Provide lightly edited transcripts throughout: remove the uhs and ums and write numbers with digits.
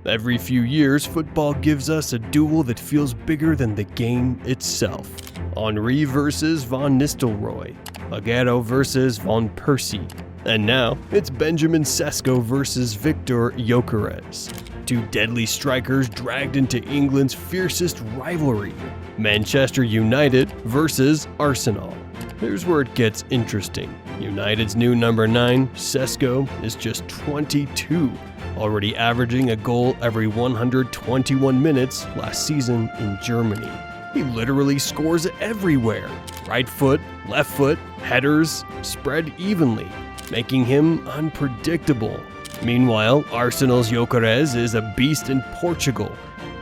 Every few years, football gives us a duel that feels bigger than the game itself. Henry versus Van Nistelrooy, Agüero versus Van Persie, and now it's Benjamin Sesko versus Viktor Gyökeres. Two deadly strikers dragged into England's fiercest rivalry, Manchester United versus Arsenal. Here's where it gets interesting. United's new number 9, Sesko, is just 22, already averaging a goal every 121 minutes last season in Germany. He literally scores everywhere. Right foot, left foot, headers, spread evenly, making him unpredictable. Meanwhile, Arsenal's Gyökeres is a beast in Portugal,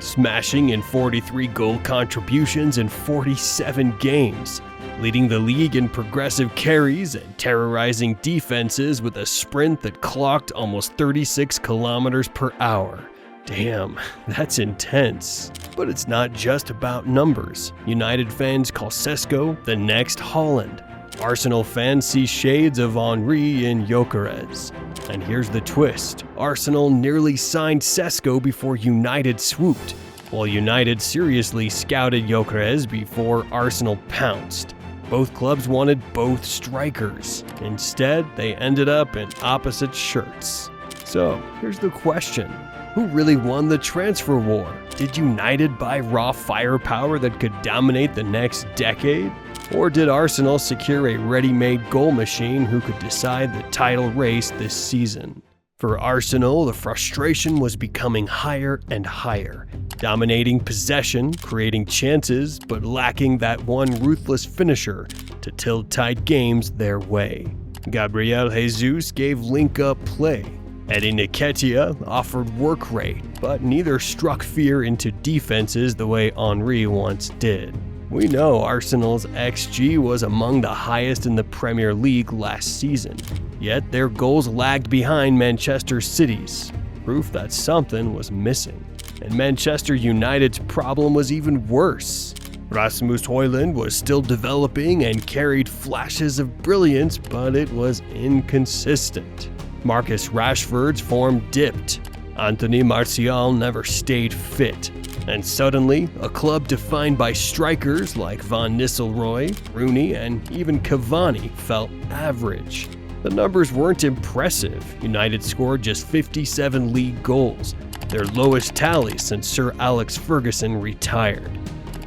smashing in 43 goal contributions in 47 games, leading the league in progressive carries and terrorizing defenses with a sprint that clocked almost 36 kilometers per hour. Damn, that's intense. But it's not just about numbers. United fans call Sesko the next Haaland. Arsenal fans see shades of Henry in Gyökeres. And here's the twist. Arsenal nearly signed Sesko before United swooped, while United seriously scouted Gyökeres before Arsenal pounced. Both clubs wanted both strikers. Instead, they ended up in opposite shirts. So, here's the question. Who really won the transfer war? Did United buy raw firepower that could dominate the next decade? Or did Arsenal secure a ready-made goal machine who could decide the title race this season? For Arsenal, the frustration was becoming higher and higher, dominating possession, creating chances, but lacking that one ruthless finisher to tilt tight games their way. Gabriel Jesus gave link-up play. Eddie Nketiah offered work rate, but neither struck fear into defenses the way Henry once did. We know Arsenal's XG was among the highest in the Premier League last season, yet their goals lagged behind Manchester City's, proof that something was missing. And Manchester United's problem was even worse. Rasmus Haaland was still developing and carried flashes of brilliance, but it was inconsistent. Marcus Rashford's form dipped. Anthony Martial never stayed fit. And suddenly, a club defined by strikers like Van Nistelrooy, Rooney, and even Cavani felt average. The numbers weren't impressive. United scored just 57 league goals, their lowest tally since Sir Alex Ferguson retired.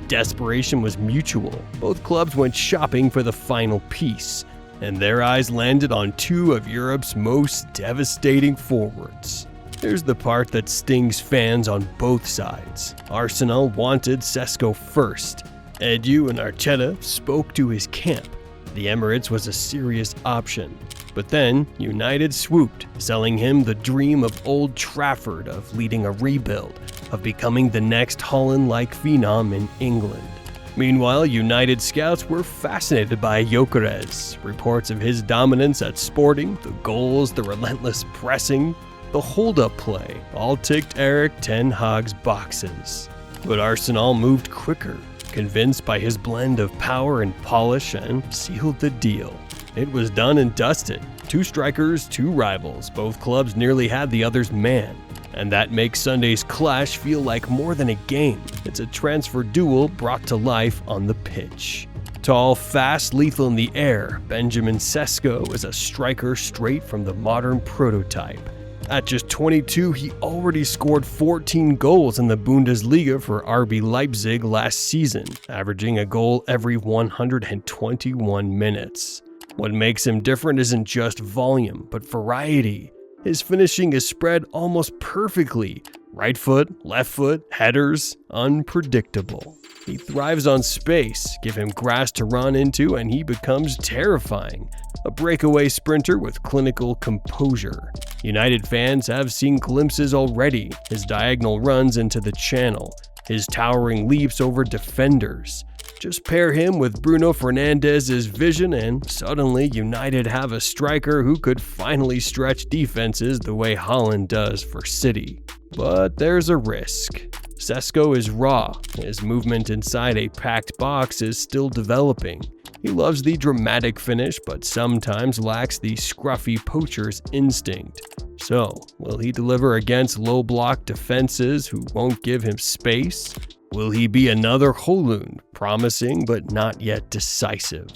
Desperation was mutual. Both clubs went shopping for the final piece, and their eyes landed on two of Europe's most devastating forwards. Here's the part that stings fans on both sides. Arsenal wanted Sesko first. Edu and Arteta spoke to his camp. The Emirates was a serious option. But then, United swooped, selling him the dream of Old Trafford, of leading a rebuild, of becoming the next Haaland-like phenom in England. Meanwhile, United scouts were fascinated by Gyökeres. Reports of his dominance at Sporting, the goals, the relentless pressing, the hold-up play, all ticked Erik ten Hag's boxes. But Arsenal moved quicker, convinced by his blend of power and polish, and sealed the deal. It was done and dusted. Two strikers, two rivals. Both clubs nearly had the other's man. And that makes Sunday's clash feel like more than a game. It's a transfer duel brought to life on the pitch. Tall, fast, lethal in the air, Benjamin Sesko is a striker straight from the modern prototype. At just 22, he already scored 14 goals in the Bundesliga for RB Leipzig last season, averaging a goal every 121 minutes. What makes him different isn't just volume, but variety. His finishing is spread almost perfectly. Right foot, left foot, headers, unpredictable. He thrives on space. Give him grass to run into and he becomes terrifying. A breakaway sprinter with clinical composure. United fans have seen glimpses already. His diagonal runs into the channel. His towering leaps over defenders. Just pair him with Bruno Fernandes's vision and suddenly United have a striker who could finally stretch defenses the way Haaland does for City. But there's a risk. Sesko is raw. His movement inside a packed box is still developing. He loves the dramatic finish, but sometimes lacks the scruffy poacher's instinct. So, will he deliver against low-block defenses who won't give him space? Will he be another Haaland, promising but not yet decisive?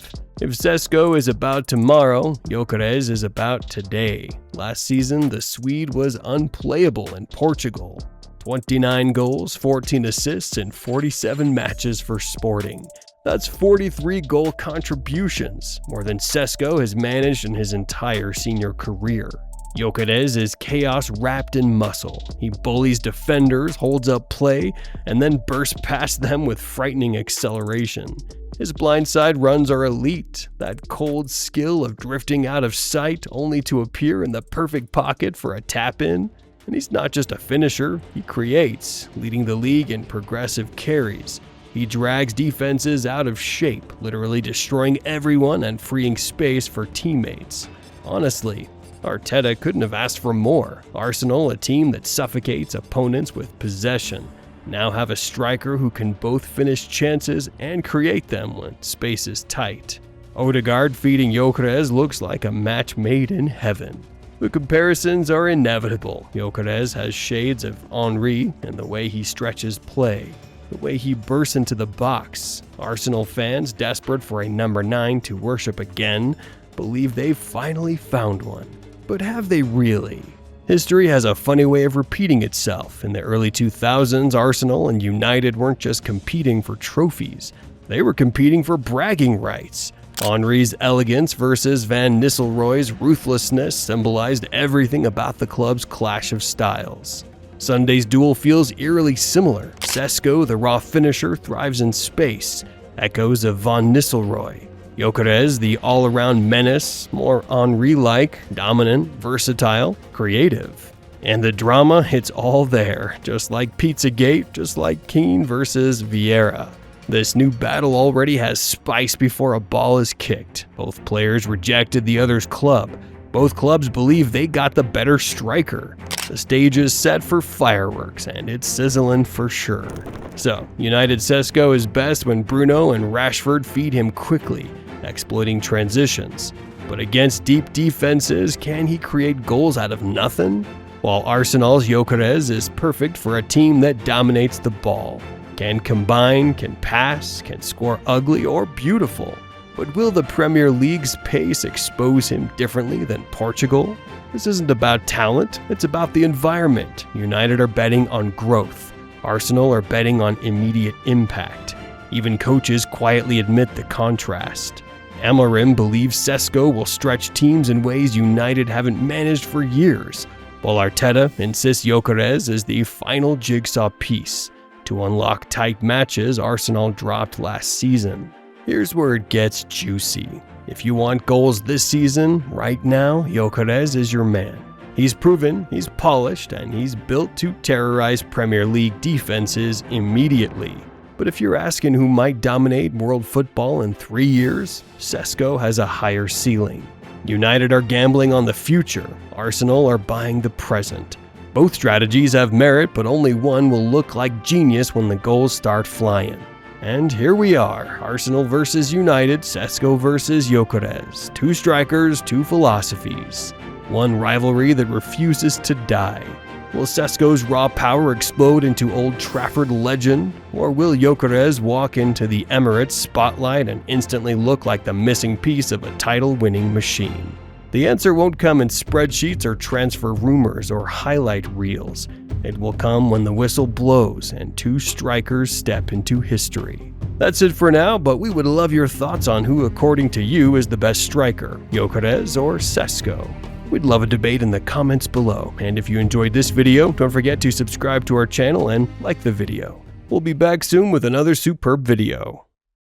If Sesko is about tomorrow, Gyökeres is about today. Last season, the Swede was unplayable in Portugal. 29 goals, 14 assists, and 47 matches for Sporting. That's 43 goal contributions, more than Sesko has managed in his entire senior career. Gyökeres is chaos wrapped in muscle. He bullies defenders, holds up play, and then bursts past them with frightening acceleration. His blindside runs are elite, that cold skill of drifting out of sight only to appear in the perfect pocket for a tap-in. And he's not just a finisher, he creates, leading the league in progressive carries. He drags defenses out of shape, literally destroying everyone and freeing space for teammates. Honestly, Arteta couldn't have asked for more. Arsenal, a team that suffocates opponents with possession, now have a striker who can both finish chances and create them when space is tight. Odegaard feeding Gyökeres looks like a match made in heaven. The comparisons are inevitable. Gyökeres has shades of Henry in the way he stretches play, the way he bursts into the box. Arsenal fans, desperate for a number 9 to worship again, believe they've finally found one. But have they really? History has a funny way of repeating itself. In the early 2000s, Arsenal and United weren't just competing for trophies, they were competing for bragging rights. Henry's elegance versus Van Nistelrooy's ruthlessness symbolized everything about the club's clash of styles. Sunday's duel feels eerily similar. Sesko, the raw finisher, thrives in space, echoes of Van Nistelrooy. Gyökeres, the all-around menace, more Henry-like, dominant, versatile, creative. And the drama, it's all there, just like Pizzagate, just like Keane versus Vieira. This new battle already has spice before a ball is kicked. Both players rejected the other's club. Both clubs believe they got the better striker. The stage is set for fireworks, and it's sizzling for sure. So, United Sesko is best when Bruno and Rashford feed him quickly, exploiting transitions. But against deep defenses, can he create goals out of nothing? While Arsenal's Gyökeres is perfect for a team that dominates the ball. Can combine, can pass, can score ugly or beautiful. But will the Premier League's pace expose him differently than Portugal? This isn't about talent, it's about the environment. United are betting on growth. Arsenal are betting on immediate impact. Even coaches quietly admit the contrast. Amorim believes Sesko will stretch teams in ways United haven't managed for years, while Arteta insists Gyökeres is the final jigsaw piece to unlock tight matches Arsenal dropped last season. Here's where it gets juicy. If you want goals this season, right now, Gyökeres is your man. He's proven, he's polished, and he's built to terrorize Premier League defenses immediately. But if you're asking who might dominate world football in 3 years, Sesko has a higher ceiling. United are gambling on the future, Arsenal are buying the present. Both strategies have merit, but only one will look like genius when the goals start flying. And here we are, Arsenal versus United, Sesko versus Gyökeres. 2 strikers, 2 philosophies. One rivalry that refuses to die. Will Sesko's raw power explode into Old Trafford legend? Or will Gyökeres walk into the Emirates spotlight and instantly look like the missing piece of a title-winning machine? The answer won't come in spreadsheets or transfer rumors or highlight reels. It will come when the whistle blows and 2 strikers step into history. That's it for now, but we would love your thoughts on who, according to you, is the best striker, Gyökeres or Sesko. We'd love a debate in the comments below, and if you enjoyed this video, don't forget to subscribe to our channel and like the video. We'll be back soon with another superb video.